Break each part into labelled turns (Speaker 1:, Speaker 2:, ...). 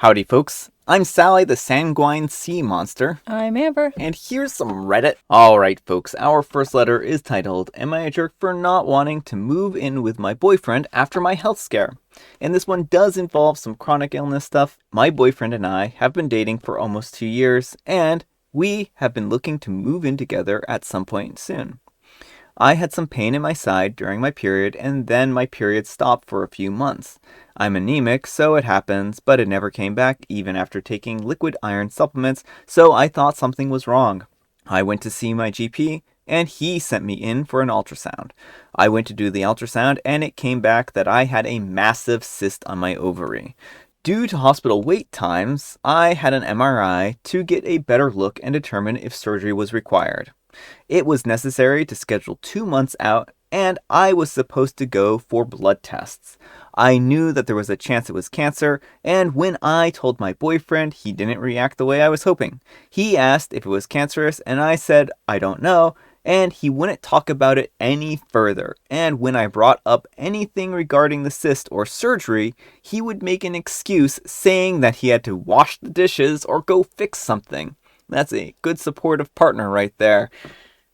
Speaker 1: Howdy folks, I'm Sally the Sanguine Sea Monster,
Speaker 2: I'm Amber.
Speaker 1: and here's some Reddit. Alright folks, our first letter is titled, Am I a Jerk for Not Wanting to Move In With My Boyfriend After My Health Scare? And this one does involve some chronic illness stuff. My boyfriend and I have been dating for almost 2 years, and we have been looking to move in together at some point soon. I had some pain in my side during my period, and then my period stopped for a few months. I'm anemic, so it happens, but it never came back even after taking liquid iron supplements, so I thought something was wrong. I went to see my GP, and he sent me in for an ultrasound. I went to do the ultrasound, and it came back that I had a massive cyst on my ovary. Due to hospital wait times, I had an MRI to get a better look and determine if surgery was required. It was necessary to schedule 2 months out, and I was supposed to go for blood tests. I knew that there was a chance it was cancer, and when I told my boyfriend, he didn't react the way I was hoping. He asked if it was cancerous, and I said, I don't know, and he wouldn't talk about it any further. And when I brought up anything regarding the cyst or surgery, he would make an excuse saying that he had to wash the dishes or go fix something. That's a good supportive partner right there.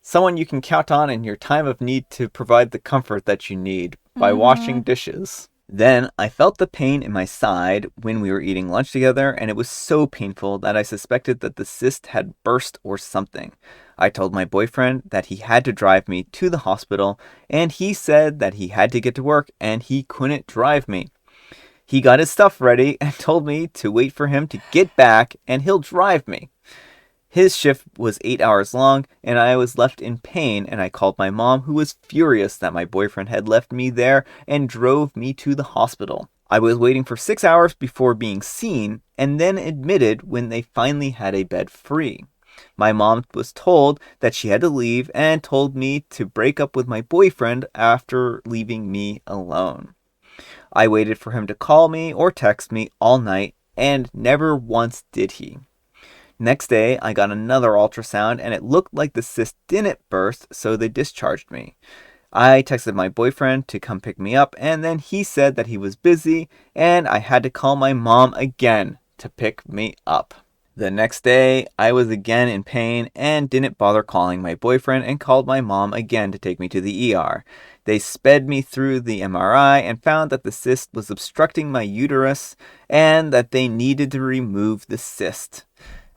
Speaker 1: Someone you can count on in your time of need to provide the comfort that you need by washing dishes. Then I felt the pain in my side when we were eating lunch together, and it was so painful that I suspected that the cyst had burst or something. I told my boyfriend that he had to drive me to the hospital, and he said that he had to get to work and he couldn't drive me. He got his stuff ready and told me to wait for him to get back and he'll drive me. His shift was 8 hours long, and I was left in pain, and I called my mom, who was furious that my boyfriend had left me there and drove me to the hospital. I was waiting for 6 hours before being seen, and then admitted when they finally had a bed free. My mom was told that she had to leave and told me to break up with my boyfriend after leaving me alone. I waited for him to call me or text me all night, and never once did he. Next day, I got another ultrasound, and it looked like the cyst didn't burst, so they discharged me. I texted my boyfriend to come pick me up, and then he said that he was busy, and I had to call my mom again to pick me up. The next day, I was again in pain and didn't bother calling my boyfriend and called my mom again to take me to the ER. They sped me through the MRI and found that the cyst was obstructing my uterus and that they needed to remove the cyst.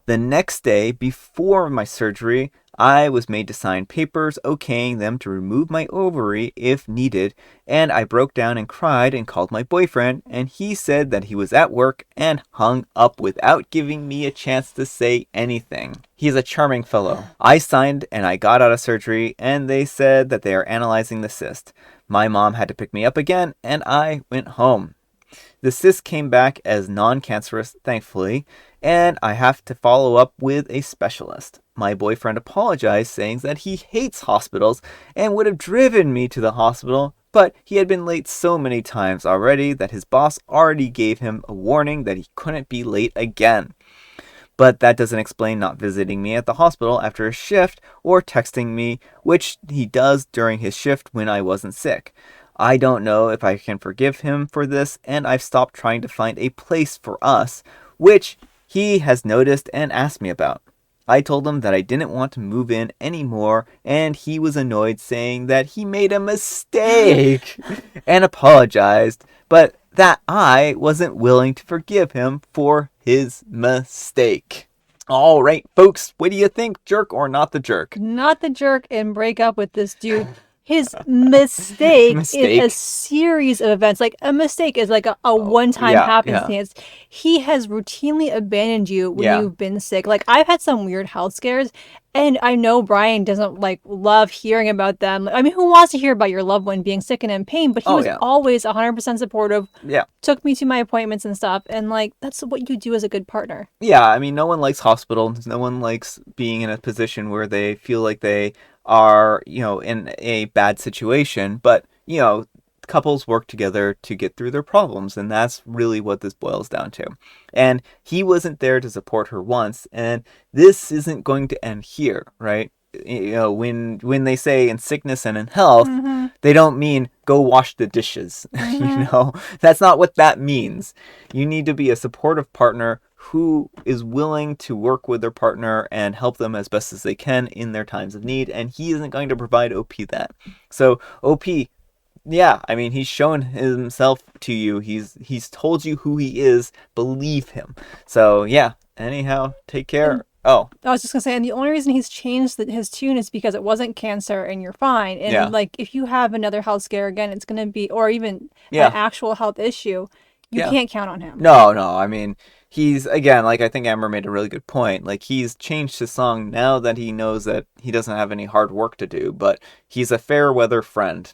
Speaker 1: The next day, before my surgery, I was made to sign papers okaying them to remove my ovary if needed, and I broke down and cried and called my boyfriend, and he said that he was at work and hung up without giving me a chance to say anything. He's a charming fellow. I signed and I got out of surgery, and they said that they are analyzing the cyst. My mom had to pick me up again, and I went home. The cyst came back as non-cancerous, thankfully, and I have to follow up with a specialist. My boyfriend apologized, saying that he hates hospitals and would have driven me to the hospital, but he had been late so many times already that his boss already gave him a warning that he couldn't be late again. But that doesn't explain not visiting me at the hospital after a shift or texting me, which he does during his shift when I wasn't sick. I don't know if I can forgive him for this, and I've stopped trying to find a place for us, which he has noticed and asked me about. I told him that I didn't want to move in anymore, and he was annoyed, saying that he made a mistake and apologized, but that I wasn't willing to forgive him for his mistake. All right, folks, what do you think? Jerk or not the jerk?
Speaker 2: Not the jerk and break up with this dude. His mistake is a series of events. Like, a mistake is like a one-time happenstance. Yeah. He has routinely abandoned you when you've been sick. Like, I've had some weird health scares, and I know Brian doesn't, like, love hearing about them. I mean, who wants to hear about your loved one being sick and in pain? But he was always 100% supportive. Yeah. Took me to my appointments and stuff. And, like, that's what you do as a good partner.
Speaker 1: Yeah, I mean, no one likes hospitals. No one likes being in a position where they feel like they are, in a bad situation, but, couples work together to get through their problems, and that's really what this boils down to. And he wasn't there to support her once, and this isn't going to end here, right? when they say in sickness and in health, they don't mean go wash the dishes. That's not what that means. You need to be a supportive partner who is willing to work with their partner and help them as best as they can in their times of need, and he isn't going to provide OP that. So OP, yeah, I mean, he's shown himself to you. He's told you who he is. Believe him. So yeah, anyhow, take care. Oh,
Speaker 2: I was just gonna say, and the only reason he's changed his tune is because it wasn't cancer and you're fine. And like, if you have another health scare again, it's gonna be, or even an actual health issue, you can't count on him.
Speaker 1: No. I mean, he's, again, like, I think Amber made a really good point. Like, he's changed his song now that he knows that he doesn't have any hard work to do, but he's a fair weather friend,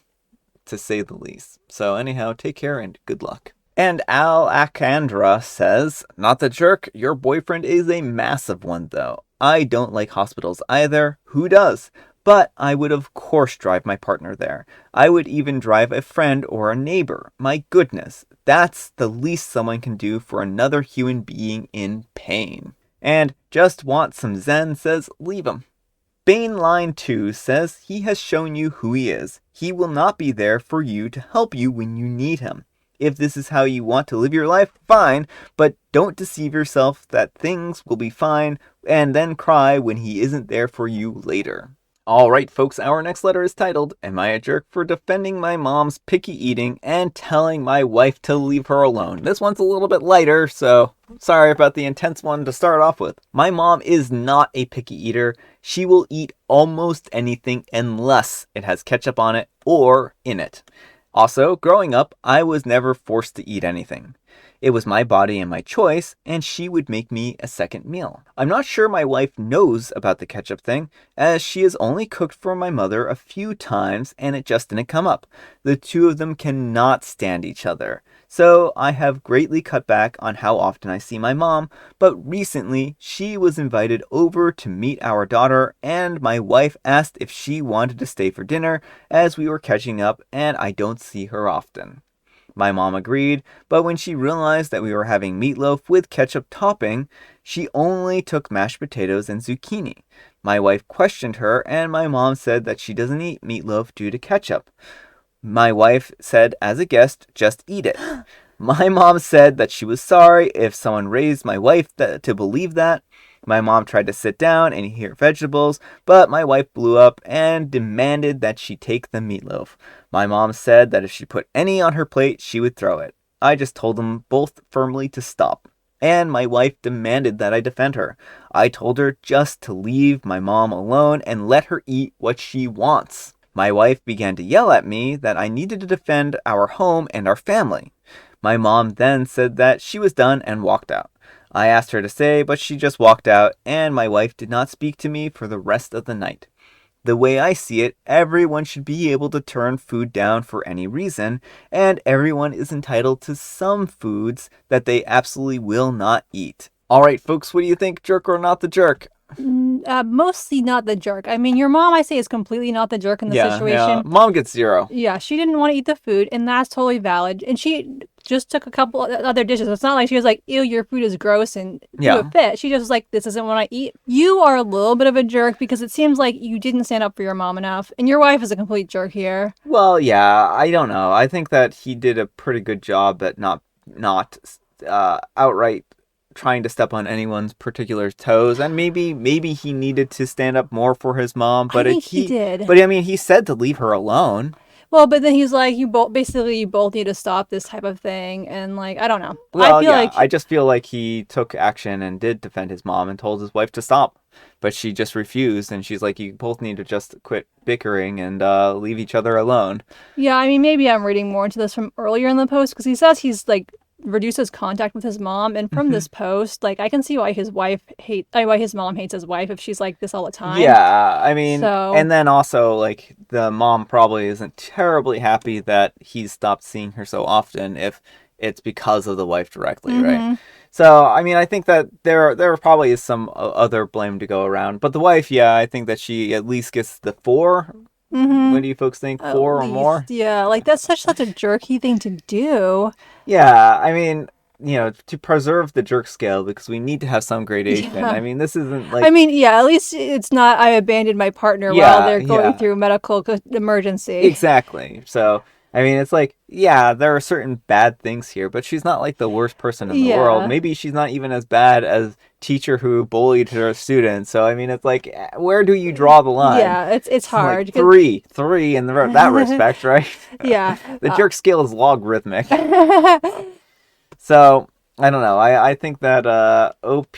Speaker 1: to say the least. So anyhow, take care and good luck. And Al Akandra says, not the jerk, your boyfriend is a massive one though. I don't like hospitals either. Who does? But I would of course drive my partner there. I would even drive a friend or a neighbor. My goodness, that's the least someone can do for another human being in pain. And Just Want Some Zen says, leave him. Bane Line 2 says he has shown you who he is. He will not be there for you to help you when you need him. If this is how you want to live your life, fine, but don't deceive yourself that things will be fine and then cry when he isn't there for you later. Alright folks, our next letter is titled, Am I a Jerk for Defending My Mom's Picky Eating and Telling My Wife to Leave Her Alone? This one's a little bit lighter, so sorry about the intense one to start off with. My mom is not a picky eater. She will eat almost anything unless it has ketchup on it or in it. Also, growing up, I was never forced to eat anything. It was my body and my choice, and she would make me a second meal. I'm not sure my wife knows about the ketchup thing, as she has only cooked for my mother a few times and it just didn't come up. The two of them cannot stand each other. So I have greatly cut back on how often I see my mom, but recently she was invited over to meet our daughter and my wife asked if she wanted to stay for dinner as we were catching up and I don't see her often. My mom agreed, but when she realized that we were having meatloaf with ketchup topping, she only took mashed potatoes and zucchini. My wife questioned her and my mom said that she doesn't eat meatloaf due to ketchup. My wife said, as a guest, just eat it. My mom said that she was sorry if someone raised my wife to believe that. My mom tried to sit down and eat her vegetables, but my wife blew up and demanded that she take the meatloaf. My mom said that if she put any on her plate, she would throw it. I just told them both firmly to stop. And my wife demanded that I defend her. I told her just to leave my mom alone and let her eat what she wants. My wife began to yell at me that I needed to defend our home and our family. My mom then said that she was done and walked out. I asked her to stay, but she just walked out, and my wife did not speak to me for the rest of the night. The way I see it, everyone should be able to turn food down for any reason, and everyone is entitled to some foods that they absolutely will not eat. Alright folks, what do you think, jerk or not the jerk?
Speaker 2: Mostly not the jerk. I mean, your mom, I say, is completely not the jerk in the situation.
Speaker 1: Yeah, Mom gets 0.
Speaker 2: Yeah, she didn't want to eat the food, and that's totally valid. And she just took a couple other dishes. It's not like she was like, ew, your food is gross and threw a fit. She just was like, this isn't what I eat. You are a little bit of a jerk because it seems like you didn't stand up for your mom enough, and your wife is a complete jerk here.
Speaker 1: Well, yeah, I don't know. I think that he did a pretty good job at not outright trying to step on anyone's particular toes, and maybe he needed to stand up more for his mom, but
Speaker 2: I think he did.
Speaker 1: But I mean, he said to leave her alone.
Speaker 2: Well, but then he's like, you both need to stop this type of thing, and like, I don't know.
Speaker 1: Well, I just feel like he took action and did defend his mom and told his wife to stop, but she just refused, and she's like, you both need to just quit bickering and leave each other alone.
Speaker 2: Yeah, I mean, maybe I'm reading more into this from earlier in the post, because he says he's like reduces contact with his mom, and from this post, like, I can see why his mom hates his wife if she's like this all the time.
Speaker 1: Yeah, I mean, and then also, like, the mom probably isn't terribly happy that he's stopped seeing her so often if it's because of the wife directly, right? So, I mean, I think that there probably is some other blame to go around, but the wife, yeah, I think that she at least gets the 4. What do you folks think? 4 or more?
Speaker 2: Yeah, like, that's such a jerky thing to do.
Speaker 1: Yeah, I mean, to preserve the jerk scale because we need to have some gradation.
Speaker 2: Yeah.
Speaker 1: I mean, this isn't like...
Speaker 2: I mean, yeah, at least it's not I abandoned my partner while they're going through a medical emergency.
Speaker 1: Exactly. So, I mean, it's like, yeah, there are certain bad things here, but she's not like the worst person in the world. Maybe she's not even as bad as teacher who bullied her students. So, I mean, it's like, where do you draw the line?
Speaker 2: Yeah, it's hard.
Speaker 1: Like three in that respect, right?
Speaker 2: Yeah.
Speaker 1: The jerk scale is logarithmic. So, I don't know. I think that OP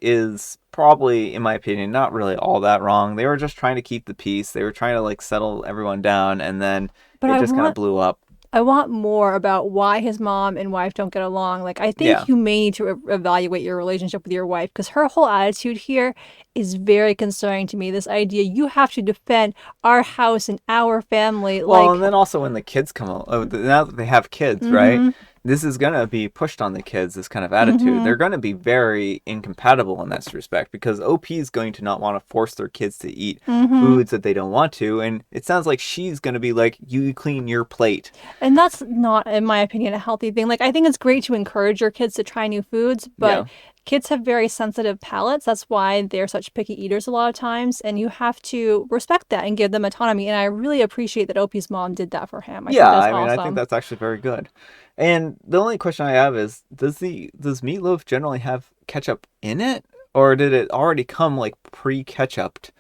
Speaker 1: is probably, in my opinion, not really all that wrong. They were just trying to keep the peace. They were trying to like settle everyone down, and then it just kind of blew up.
Speaker 2: I want more about why his mom and wife don't get along. Like, I think you may need to evaluate your relationship with your wife, because her whole attitude here is very concerning to me. This idea you have to defend our house and our family.
Speaker 1: Well, and then also when the kids come along, now that they have kids, right? This is going to be pushed on the kids, this kind of attitude. They're going to be very incompatible in that respect, because OP is going to not want to force their kids to eat foods that they don't want to. And it sounds like she's going to be like, you clean your plate.
Speaker 2: And that's not, in my opinion, a healthy thing. Like, I think it's great to encourage your kids to try new foods, but kids have very sensitive palates. That's why they're such picky eaters a lot of times. And you have to respect that and give them autonomy. And I really appreciate that OP's mom did that for him.
Speaker 1: I think that's actually very good. And the only question I have is, does meatloaf generally have ketchup in it, or did it already come like pre-ketchuped?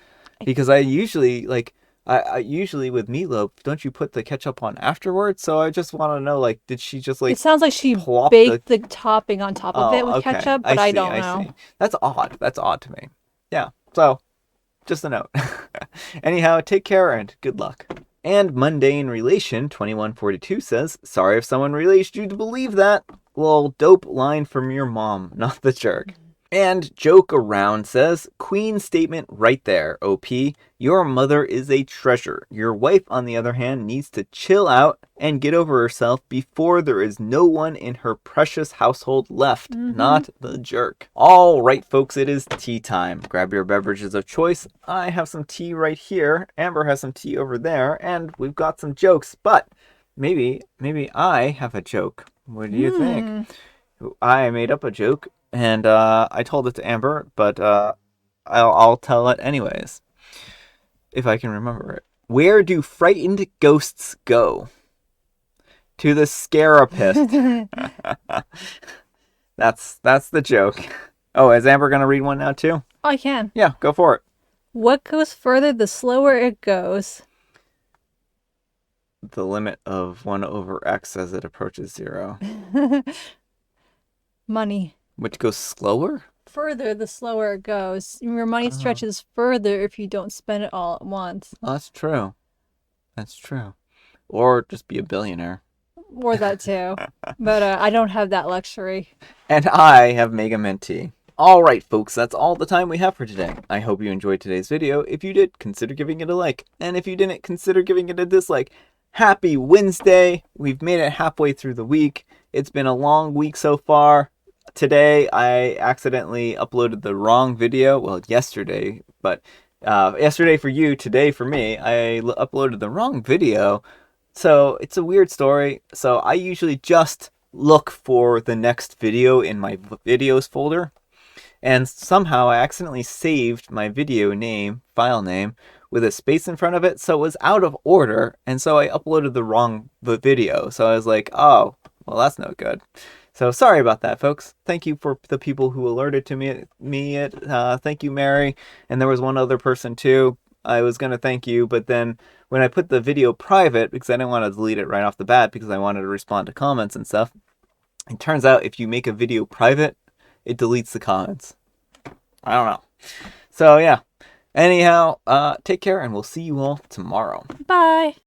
Speaker 1: Because I usually I usually with meatloaf, don't you put the ketchup on afterwards? So I just want to know, like, did she just like...
Speaker 2: It sounds like she baked the topping on top of it with ketchup, but I don't know.
Speaker 1: That's odd. That's odd to me. Yeah. So, just a note. Anyhow, take care and good luck. And Mundane Relation 2142 says, sorry if someone released you to believe that. Well, dope line from your mom, not the jerk. And Joke Around says, Queen statement right there, OP. Your mother is a treasure. Your wife, on the other hand, needs to chill out and get over herself before there is no one in her precious household left, not the jerk. All right, folks, it is tea time. Grab your beverages of choice. I have some tea right here. Amber has some tea over there, and we've got some jokes, but maybe I have a joke. What do you think? I made up a joke. And I told it to Amber, but I'll tell it anyways, if I can remember it. Where do frightened ghosts go? To the scarapist. That's the joke. Oh, is Amber gonna read one now too?
Speaker 2: Oh, I can.
Speaker 1: Yeah, go for it.
Speaker 2: What goes further the slower it goes?
Speaker 1: The limit of 1/x as it approaches 0.
Speaker 2: Money.
Speaker 1: Which goes slower?
Speaker 2: Further, the slower it goes. Your money stretches further if you don't spend it all at once.
Speaker 1: Oh, that's true. That's true. Or just be a billionaire.
Speaker 2: Or that too. But I don't have that luxury.
Speaker 1: And I have Mega Mint Tea. Alright, folks, that's all the time we have for today. I hope you enjoyed today's video. If you did, consider giving it a like. And if you didn't, consider giving it a dislike. Happy Wednesday! We've made it halfway through the week. It's been a long week so far. Today, I accidentally uploaded the wrong video. Well, yesterday, but yesterday for you, today for me, I uploaded the wrong video. So it's a weird story. So I usually just look for the next video in my videos folder. And somehow I accidentally saved my video name, file name, with a space in front of it. So it was out of order. And so I uploaded the wrong video. So I was like, oh, well, that's no good. So sorry about that, folks. Thank you for the people who alerted to me. Thank you, Mary. And there was one other person too. I was going to thank you, but then when I put the video private, because I didn't want to delete it right off the bat because I wanted to respond to comments and stuff, it turns out if you make a video private, it deletes the comments. I don't know. So yeah. Anyhow, take care and we'll see you all tomorrow.
Speaker 2: Bye.